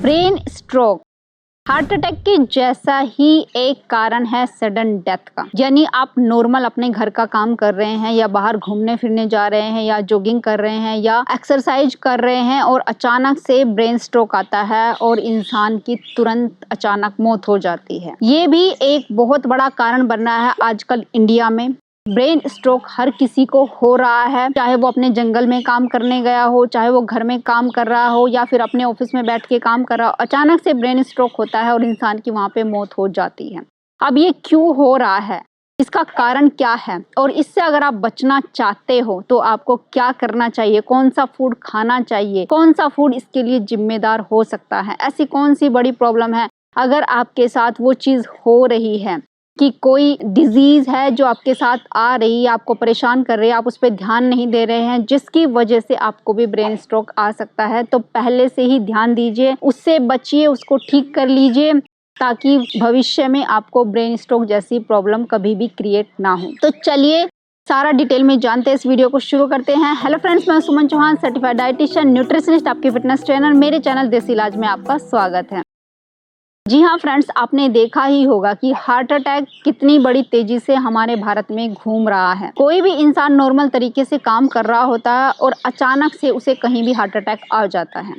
Brain stroke heart attack के जैसा ही एक कारण है सडन डेथ का। यानी आप नॉर्मल अपने घर का काम कर रहे हैं या बाहर घूमने फिरने जा रहे हैं या जॉगिंग कर रहे हैं या एक्सरसाइज कर रहे हैं और अचानक से ब्रेन स्ट्रोक आता है और इंसान की तुरंत अचानक मौत हो जाती है। ये भी एक बहुत बड़ा कारण बन रहा है आजकल इंडिया में। ब्रेन स्ट्रोक हर किसी को हो रहा है, चाहे वो अपने जंगल में काम करने गया हो, चाहे वो घर में काम कर रहा हो या फिर अपने ऑफिस में बैठ के काम कर रहा हो। अचानक से ब्रेन स्ट्रोक होता है और इंसान की वहां पे मौत हो जाती है। अब ये क्यों हो रहा है, इसका कारण क्या है और इससे अगर आप बचना चाहते हो तो आपको क्या करना चाहिए, कौन सा फूड खाना चाहिए, कौन सा फूड इसके लिए जिम्मेदार हो सकता है। ऐसी कौन सी बड़ी प्रॉब्लम है अगर आपके साथ वो चीज हो रही है कि कोई डिजीज है जो आपके साथ आ रही है, आपको परेशान कर रही है, आप उस पर ध्यान नहीं दे रहे हैं, जिसकी वजह से आपको भी ब्रेन स्ट्रोक आ सकता है। तो पहले से ही ध्यान दीजिए, उससे बचिए, उसको ठीक कर लीजिए ताकि भविष्य में आपको ब्रेन स्ट्रोक जैसी प्रॉब्लम कभी भी क्रिएट ना हो। तो चलिए सारा डिटेल में जानते हैं, इस वीडियो को शुरू करते हैं। हेलो फ्रेंड्स, मैं सुमन चौहान, सर्टिफाइड डाइटिशियन, न्यूट्रिशनिस्ट, आपकी फिटनेस ट्रेनर। मेरे चैनल देसी इलाज में आपका स्वागत है। जी हाँ फ्रेंड्स, आपने देखा ही होगा कि हार्ट अटैक कितनी बड़ी तेजी से हमारे भारत में घूम रहा है। कोई भी इंसान नॉर्मल तरीके से काम कर रहा होता है और अचानक से उसे कहीं भी हार्ट अटैक आ जाता है।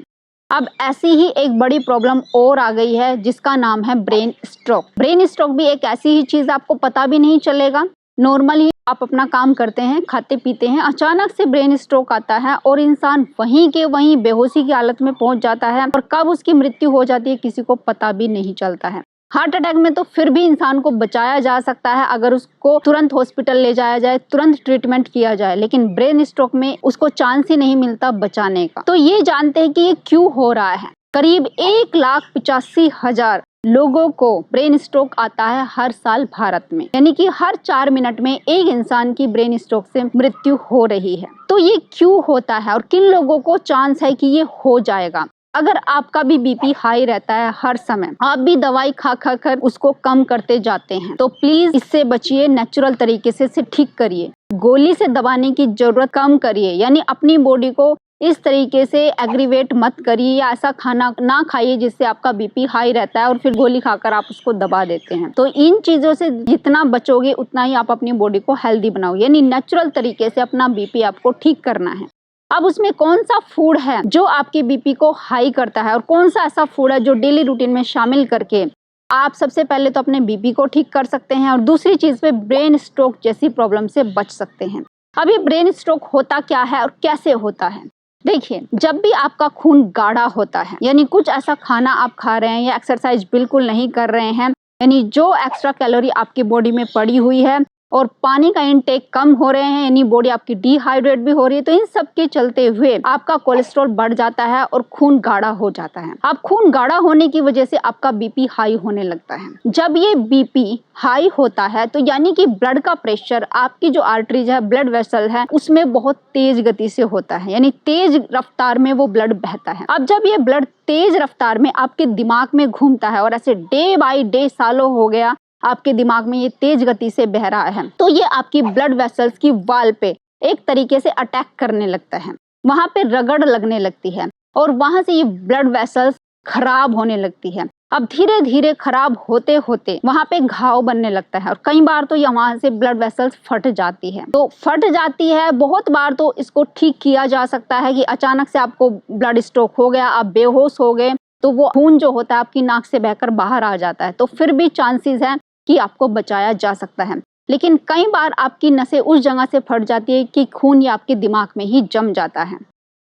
अब ऐसी ही एक बड़ी प्रॉब्लम और आ गई है जिसका नाम है ब्रेन स्ट्रोक। ब्रेन स्ट्रोक भी एक ऐसी ही चीज, आपको पता भी नहीं चलेगा। नॉर्मली आप अपना काम करते हैं, खाते पीते हैं, अचानक से ब्रेन स्ट्रोक आता है और इंसान वहीं के वहीं बेहोशी की हालत में पहुंच जाता है और कब उसकी मृत्यु हो जाती है किसी को पता भी नहीं चलता है। हार्ट अटैक में तो फिर भी इंसान को बचाया जा सकता है अगर उसको तुरंत हॉस्पिटल ले जाया जाए, तुरंत ट्रीटमेंट किया जाए, लेकिन ब्रेन स्ट्रोक में उसको चांस ही नहीं मिलता बचाने का। तो ये जानते हैं कि ये क्यों हो रहा है। करीब 1,85,000 लोगों को ब्रेन स्ट्रोक आता है हर साल भारत में, यानी कि हर 4 मिनट में एक इंसान की ब्रेन स्ट्रोक से मृत्यु हो रही है। तो ये क्यों होता है और किन लोगों को चांस है कि ये हो जाएगा। अगर आपका भी बीपी हाई रहता है हर समय, आप भी दवाई खा खा कर उसको कम करते जाते हैं, तो प्लीज इससे बचिए, नेचुरल तरीके से इसे ठीक करिए। गोली से दबाने की जरूरत कम करिए, यानी अपनी बॉडी को इस तरीके से एग्रीवेट मत करिए या ऐसा खाना ना खाइए जिससे आपका बीपी हाई रहता है और फिर गोली खाकर आप उसको दबा देते हैं। तो इन चीजों से जितना बचोगे उतना ही आप अपनी बॉडी को हेल्दी बनाओगे, यानी नेचुरल तरीके से अपना बीपी आपको ठीक करना है। अब उसमें कौन सा फूड है जो आपके बीपी को हाई करता है और कौन सा ऐसा फूड है जो डेली रूटीन में शामिल करके आप सबसे पहले तो अपने बीपी को ठीक कर सकते हैं और दूसरी चीज पे ब्रेन स्ट्रोक जैसी प्रॉब्लम से बच सकते हैं। अब ये ब्रेन स्ट्रोक होता क्या है और कैसे होता है। देखिए, जब भी आपका खून गाढ़ा होता है, यानी कुछ ऐसा खाना आप खा रहे हैं या एक्सरसाइज बिल्कुल नहीं कर रहे हैं, यानी जो एक्स्ट्रा कैलोरी आपकी बॉडी में पड़ी हुई है और पानी का इनटेक कम हो रहे हैं, यानी बॉडी आपकी डिहाइड्रेट भी हो रही है, तो इन सब के चलते हुए आपका कोलेस्ट्रॉल बढ़ जाता है और खून गाढ़ा हो जाता है। अब खून गाढ़ा होने की वजह से आपका बीपी हाई होने लगता है। जब ये बीपी हाई होता है तो यानी कि ब्लड का प्रेशर, आपकी जो आर्टरीज है, ब्लड वेसल है, उसमें बहुत तेज गति से होता है, यानी तेज रफ्तार में वो ब्लड बहता है। अब जब ये ब्लड तेज रफ्तार में आपके दिमाग में घूमता है और ऐसे डे बाय डे सालों हो गया आपके दिमाग में ये तेज गति से बह रहा है, तो ये आपकी ब्लड वेसल्स की वाल पे एक तरीके से अटैक करने लगता है, वहां पे रगड़ लगने लगती है और वहां से ये ब्लड वेसल्स खराब होने लगती है। अब धीरे धीरे खराब होते होते वहां पे घाव बनने लगता है और कई बार तो ये वहां से ब्लड वेसल्स फट जाती है। तो फट जाती है, बहुत बार तो इसको ठीक किया जा सकता है कि अचानक से आपको ब्लड स्ट्रोक हो गया, आप बेहोश हो गए, तो वो खून जो होता है आपकी नाक से बहकर बाहर आ जाता है, तो फिर भी चांसेस है कि आपको बचाया जा सकता है। लेकिन कई बार आपकी नसें उस जगह से फट जाती है कि खून या आपके दिमाग में ही जम जाता है।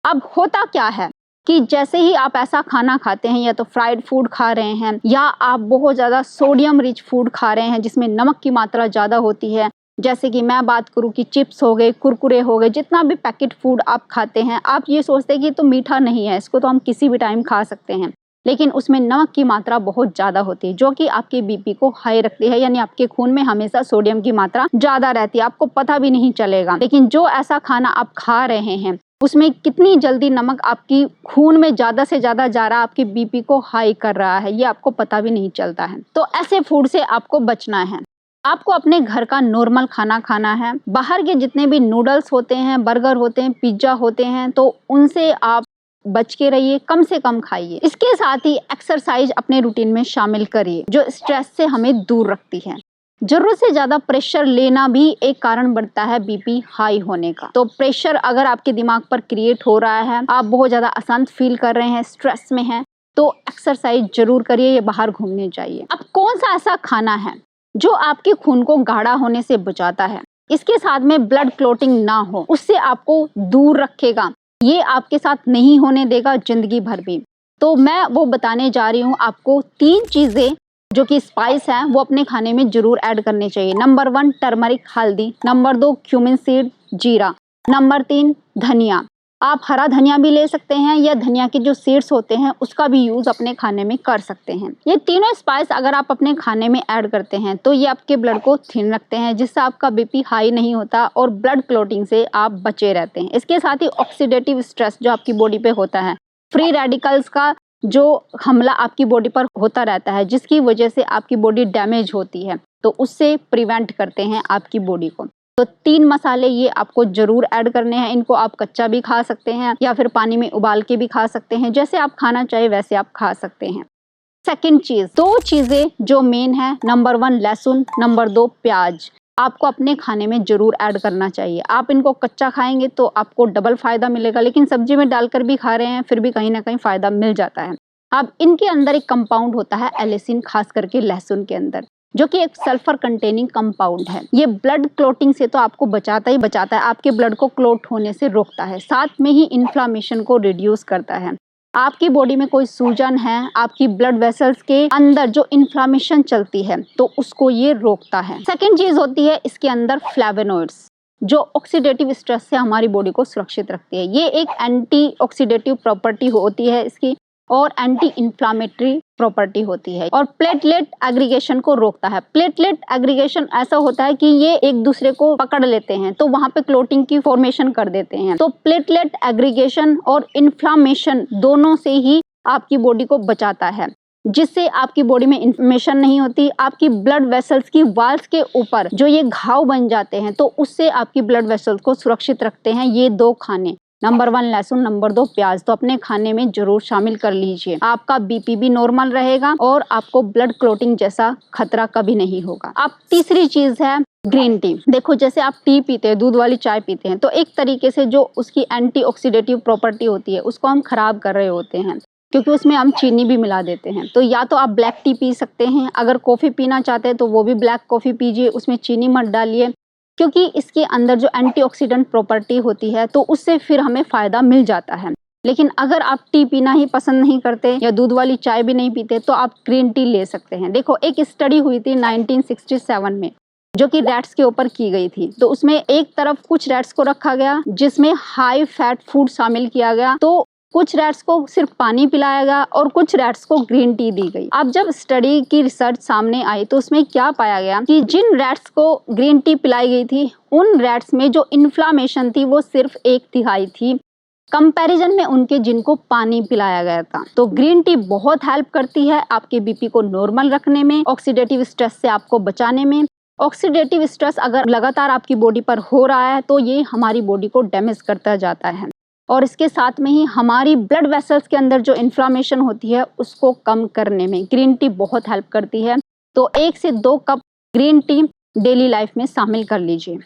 अब होता क्या है कि जैसे ही आप ऐसा खाना खाते हैं, या तो फ्राइड फूड खा रहे हैं या आप बहुत ज्यादा सोडियम रिच फूड खा रहे हैं जिसमें नमक की मात्रा ज्यादा होती है, जैसे कि मैं बात करूं कि चिप्स हो गए, कुरकुरे हो गए, जितना भी पैकेट फूड आप खाते हैं, आप ये सोचते हैं कि तो मीठा नहीं है, इसको तो हम किसी भी टाइम खा सकते हैं, लेकिन उसमें नमक की मात्रा बहुत ज्यादा होती है जो कि आपके बीपी को हाई रखती है, यानी आपके खून में हमेशा सोडियम की मात्रा ज्यादा रहती है, आपको पता भी नहीं चलेगा। लेकिन जो ऐसा खाना आप खा रहे हैं उसमें कितनी जल्दी नमक आपकी खून में ज्यादा से ज्यादा जा रहा है, आपके बीपी को हाई कर रहा है, ये आपको पता भी नहीं चलता है। तो ऐसे फूड से आपको बचना है। आपको अपने घर का नॉर्मल खाना खाना है। बाहर के जितने भी नूडल्स होते हैं, बर्गर होते हैं, पिज्जा होते हैं, तो उनसे आप बच के रहिए, कम से कम खाइए। इसके साथ ही एक्सरसाइज अपने रूटीन में शामिल करिए जो स्ट्रेस से हमें दूर रखती है। जरूरत से ज्यादा प्रेशर लेना भी एक कारण बनता है बीपी हाई होने का। तो प्रेशर अगर आपके दिमाग पर क्रिएट हो रहा है, आप बहुत ज्यादा अशांत फील कर रहे हैं, स्ट्रेस में हैं, तो एक्सरसाइज जरूर करिए या बाहर घूमने जाइए। अब कौन सा ऐसा खाना है जो आपके खून को गाढ़ा होने से बचाता है, इसके साथ में ब्लड क्लॉटिंग ना हो, उससे आपको दूर रखेगा, ये आपके साथ नहीं होने देगा जिंदगी भर भी। तो मैं वो बताने जा रही हूँ आपको 3 चीजें जो कि स्पाइस है वो अपने खाने में जरूर ऐड करने चाहिए। नंबर 1 टर्मरिक हल्दी, नंबर 2 क्यूमिन सीड जीरा, नंबर 3 धनिया। आप हरा धनिया भी ले सकते हैं या धनिया के जो सीड्स होते हैं उसका भी यूज अपने खाने में कर सकते हैं। ये तीनों स्पाइस अगर आप अपने खाने में ऐड करते हैं तो ये आपके ब्लड को थिन रखते हैं, जिससे आपका बीपी हाई नहीं होता और ब्लड क्लॉटिंग से आप बचे रहते हैं। इसके साथ ही ऑक्सीडेटिव स्ट्रेस जो आपकी बॉडी पे होता है, फ्री रेडिकल्स का जो हमला आपकी बॉडी पर होता रहता है, जिसकी वजह से आपकी बॉडी डैमेज होती है, तो उससे प्रिवेंट करते हैं आपकी बॉडी को। तो 3 मसाले ये आपको जरूर ऐड करने हैं। इनको आप कच्चा भी खा सकते हैं या फिर पानी में उबाल के भी खा सकते हैं, जैसे आप खाना चाहे वैसे आप खा सकते हैं। सेकंड चीज, 2 चीजें जो मेन है, नंबर 1 लहसुन, नंबर 2 प्याज, आपको अपने खाने में जरूर ऐड करना चाहिए। आप इनको कच्चा खाएंगे तो आपको डबल फायदा मिलेगा, लेकिन सब्जी में डालकर भी खा रहे हैं फिर भी कहीं ना कहीं फायदा मिल जाता है। अब इनके अंदर एक कंपाउंड होता है एलिसिन, खास करके लहसुन के अंदर, जो कि एक सल्फर कंटेनिंग कंपाउंड है। ये ब्लड क्लॉटिंग से तो आपको बचाता ही बचाता है, आपके ब्लड को क्लॉट होने से रोकता है, साथ में ही इन्फ्लामेशन को रिड्यूस करता है। आपकी बॉडी में कोई सूजन है, आपकी ब्लड वेसल्स के अंदर जो इन्फ्लामेशन चलती है, तो उसको ये रोकता है। सेकेंड चीज होती है इसके अंदर फ्लेवोनॉइड्स, जो ऑक्सीडेटिव स्ट्रेस से हमारी बॉडी को सुरक्षित रखती है। ये एक एंटी ऑक्सीडेटिव प्रॉपर्टी होती है इसकी, और एंटी इंफ्लामेटरी प्रॉपर्टी होती है, और प्लेटलेट एग्रीगेशन को रोकता है। प्लेटलेट एग्रीगेशन ऐसा होता है कि ये एक दूसरे को पकड़ लेते हैं तो वहां पे क्लोटिंग की फॉर्मेशन कर देते हैं। तो प्लेटलेट एग्रीगेशन और इन्फ्लामेशन दोनों से ही आपकी बॉडी को बचाता है, जिससे आपकी बॉडी में इन्फ्लेमेशन नहीं होती। आपकी ब्लड वेसल्स की वाल्स के ऊपर जो ये घाव बन जाते हैं, तो उससे आपकी ब्लड वेसल्स को सुरक्षित रखते हैं ये 2 खाने, नंबर 1 लहसुन, नंबर 2 प्याज। तो अपने खाने में जरूर शामिल कर लीजिए, आपका बीपी भी नॉर्मल रहेगा और आपको ब्लड क्लॉटिंग जैसा खतरा कभी नहीं होगा। अब तीसरी चीज है ग्रीन टी। देखो, जैसे आप टी पीते हैं, दूध वाली चाय पीते हैं, तो एक तरीके से जो उसकी एंटी ऑक्सीडेटिव प्रॉपर्टी होती है उसको हम खराब कर रहे होते हैं, क्योंकि उसमें हम चीनी भी मिला देते हैं। तो या तो आप ब्लैक टी पी सकते हैं, अगर कॉफी पीना चाहते हैं तो वो भी ब्लैक कॉफी पीजिए, उसमें चीनी मत डालिए, क्योंकि इसके अंदर जो एंटीऑक्सीडेंट प्रॉपर्टी होती है तो उससे फिर हमें फायदा मिल जाता है। लेकिन अगर आप टी पीना ही पसंद नहीं करते या दूध वाली चाय भी नहीं पीते तो आप ग्रीन टी ले सकते हैं। देखो, एक स्टडी हुई थी 1967 में, जो कि रैट्स के ऊपर की गई थी। तो उसमें एक तरफ कुछ रैट्स को रखा गया जिसमें हाई फैट फूड शामिल किया गया, तो कुछ रैट्स को सिर्फ पानी पिलाया गया और कुछ रैट्स को ग्रीन टी दी गई। अब जब स्टडी की रिसर्च सामने आई तो उसमें क्या पाया गया कि जिन रैट्स को ग्रीन टी पिलाई गई थी, उन रैट्स में जो इन्फ्लामेशन थी वो सिर्फ 1/3 थी, कंपैरिजन में उनके जिनको पानी पिलाया गया था। तो ग्रीन टी बहुत हेल्प करती है आपके बीपी को नॉर्मल रखने में, ऑक्सीडेटिव स्ट्रेस से आपको बचाने में। ऑक्सीडेटिव स्ट्रेस अगर लगातार आपकी बॉडी पर हो रहा है तो ये हमारी बॉडी को डैमेज करता जाता है, और इसके साथ में ही हमारी ब्लड वेसल्स के अंदर जो इन्फ्लामेशन होती है उसको कम करने में ग्रीन टी बहुत हेल्प करती है। तो 1 से 2 cup green tea daily life में शामिल कर लीजिए।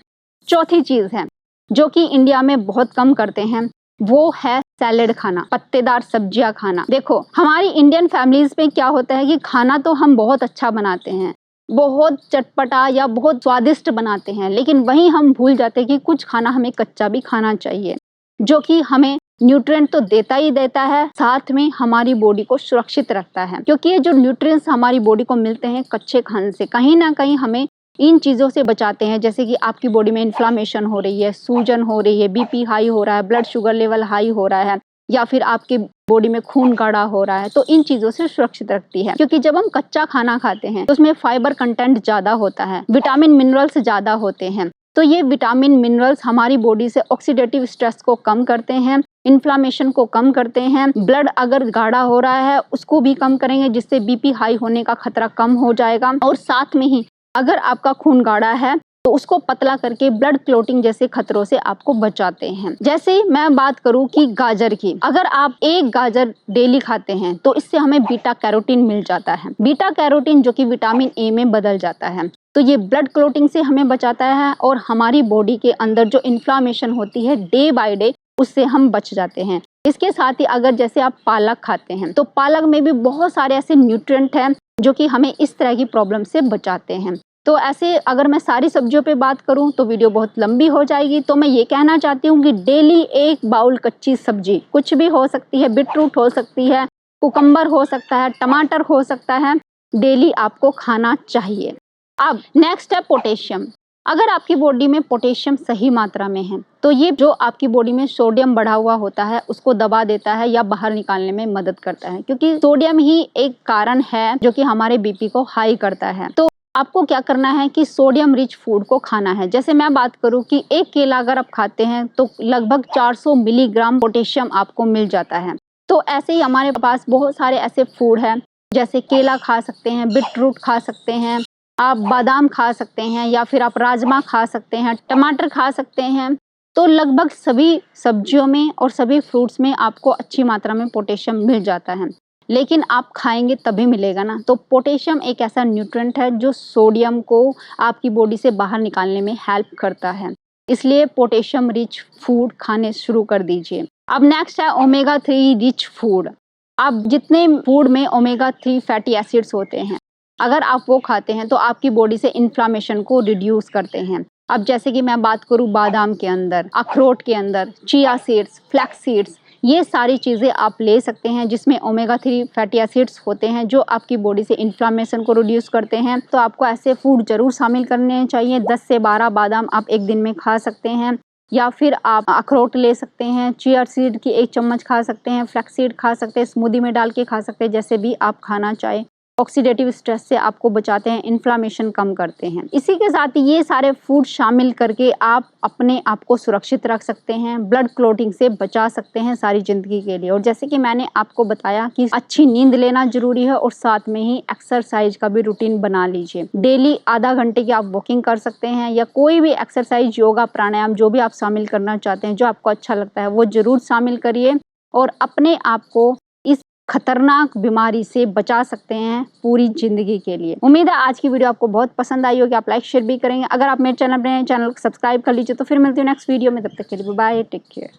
चौथी चीज है जो कि इंडिया में बहुत कम करते हैं, वो है सैलेड खाना, पत्तेदार सब्जियां खाना। देखो, हमारी इंडियन फैमिलीज में क्या होता है कि खाना तो हम बहुत अच्छा बनाते हैं, बहुत चटपटा या बहुत स्वादिष्ट बनाते हैं, लेकिन वहीं हम भूल जाते हैं कि कुछ खाना हमें कच्चा भी खाना चाहिए, जो कि हमें न्यूट्रिएंट तो देता ही देता है, साथ में हमारी बॉडी को सुरक्षित रखता है। क्योंकि ये जो न्यूट्रिएंट्स हमारी बॉडी को मिलते हैं कच्चे खाने से, कहीं ना कहीं हमें इन चीज़ों से बचाते हैं, जैसे कि आपकी बॉडी में इन्फ्लामेशन हो रही है, सूजन हो रही है, बीपी हाई हो रहा है, ब्लड शुगर लेवल हाई हो रहा है, या फिर आपके बॉडी में खून गाढ़ा हो रहा है, तो इन चीज़ों से सुरक्षित रखती है। क्योंकि जब हम कच्चा खाना खाते हैं तो उसमें फाइबर कंटेंट ज़्यादा होता है, विटामिन मिनरल्स ज़्यादा होते हैं। तो ये विटामिन मिनरल्स हमारी बॉडी से ऑक्सीडेटिव स्ट्रेस को कम करते हैं, इन्फ्लामेशन को कम करते हैं, ब्लड अगर गाढ़ा हो रहा है उसको भी कम करेंगे, जिससे बीपी हाई होने का खतरा कम हो जाएगा। और साथ में ही अगर आपका खून गाढ़ा है तो उसको पतला करके ब्लड क्लॉटिंग जैसे खतरों से आपको बचाते हैं। जैसे मैं बात करूं कि गाजर की, अगर आप एक गाजर डेली खाते हैं तो इससे हमें बीटा कैरोटीन मिल जाता है। बीटा कैरोटीन जो कि विटामिन ए में बदल जाता है, तो ये ब्लड क्लॉटिंग से हमें बचाता है और हमारी बॉडी के अंदर जो इन्फ्लामेशन होती है डे बाय डे, उससे हम बच जाते हैं। इसके साथ ही अगर जैसे आप पालक खाते हैं तो पालक में भी बहुत सारे ऐसे न्यूट्रिएंट हैं जो कि हमें इस तरह की प्रॉब्लम से बचाते हैं। तो ऐसे अगर मैं सारी सब्जियों पे बात करूं तो वीडियो बहुत लंबी हो जाएगी, तो मैं ये कहना चाहती हूँ कि डेली एक बाउल कच्ची सब्जी, कुछ भी हो सकती है, बीटरूट हो सकती है, कुकम्बर हो सकता है, टमाटर हो सकता है, डेली आपको खाना चाहिए। अब नेक्स्ट है पोटेशियम। अगर आपकी बॉडी में पोटेशियम सही मात्रा में है तो ये जो आपकी बॉडी में सोडियम बढ़ा हुआ होता है उसको दबा देता है या बाहर निकालने में मदद करता है, क्योंकि सोडियम ही एक कारण है जो कि हमारे बीपी को हाई करता है। तो आपको क्या करना है कि सोडियम रिच फूड को खाना है। जैसे मैं बात करूं कि एक केला अगर आप खाते हैं तो लगभग 400 मिलीग्राम पोटेशियम आपको मिल जाता है। तो ऐसे ही हमारे पास बहुत सारे ऐसे फूड हैं, जैसे केला खा सकते हैं, बीटरूट खा सकते हैं, आप बादाम खा सकते हैं, या फिर आप राजमा खा सकते हैं, टमाटर खा सकते हैं। तो लगभग सभी सब्जियों में और सभी फ्रूट्स में आपको अच्छी मात्रा में पोटेशियम मिल जाता है, लेकिन आप खाएंगे तभी मिलेगा ना। तो पोटेशियम एक ऐसा न्यूट्रिएंट है जो सोडियम को आपकी बॉडी से बाहर निकालने में हेल्प करता है, इसलिए पोटेशियम रिच फूड खाने शुरू कर दीजिए। अब नेक्स्ट है ओमेगा 3 रिच फूड। अब जितने फूड में ओमेगा 3 फैटी एसिड्स होते हैं, अगर आप वो खाते हैं तो आपकी बॉडी से इन्फ्लामेशन को रिड्यूस करते हैं। अब जैसे कि मैं बात करूं बादाम के अंदर, अखरोट के अंदर, चिया सीड्स, फ्लैक्स सीड्स, ये सारी चीज़ें आप ले सकते हैं जिसमें ओमेगा 3 फैटी एसिड्स होते हैं जो आपकी बॉडी से इन्फ्लामेशन को रिड्यूस करते हैं। तो आपको ऐसे फूड जरूर शामिल करने चाहिए। 10 से 12 बादाम आप एक दिन में खा सकते हैं, या फिर आप अखरोट ले सकते हैं, चिया सीड की 1 चम्मच खा सकते हैं, फ्लैक्स सीड खा सकते हैं, स्मूदी में डाल के खा सकते हैं, जैसे भी आप खाना चाहें। ऑक्सीडेटिव स्ट्रेस से आपको बचाते हैं, इन्फ्लामेशन कम करते हैं। इसी के साथ ये सारे फूड शामिल करके आप अपने आप को सुरक्षित रख सकते हैं, ब्लड क्लॉटिंग से बचा सकते हैं सारी जिंदगी के लिए। और जैसे कि मैंने आपको बताया कि अच्छी नींद लेना जरूरी है और साथ में ही एक्सरसाइज का भी रूटीन बना लीजिए। डेली आधा घंटे की आप वॉकिंग कर सकते हैं, या कोई भी एक्सरसाइज, योगा, प्राणायाम जो भी आप शामिल करना चाहते हैं, जो आपको अच्छा लगता है वो जरूर शामिल करिए और अपने आप को खतरनाक बीमारी से बचा सकते हैं पूरी जिंदगी के लिए। उम्मीद है आज की वीडियो आपको बहुत पसंद आई होगी, आप लाइक शेयर भी करेंगे। अगर आप मेरे चैनल पर हैं, चैनल को सब्सक्राइब कर लीजिए। तो फिर मिलती हूँ नेक्स्ट वीडियो में, तब तक के लिए बाय, टेक केयर।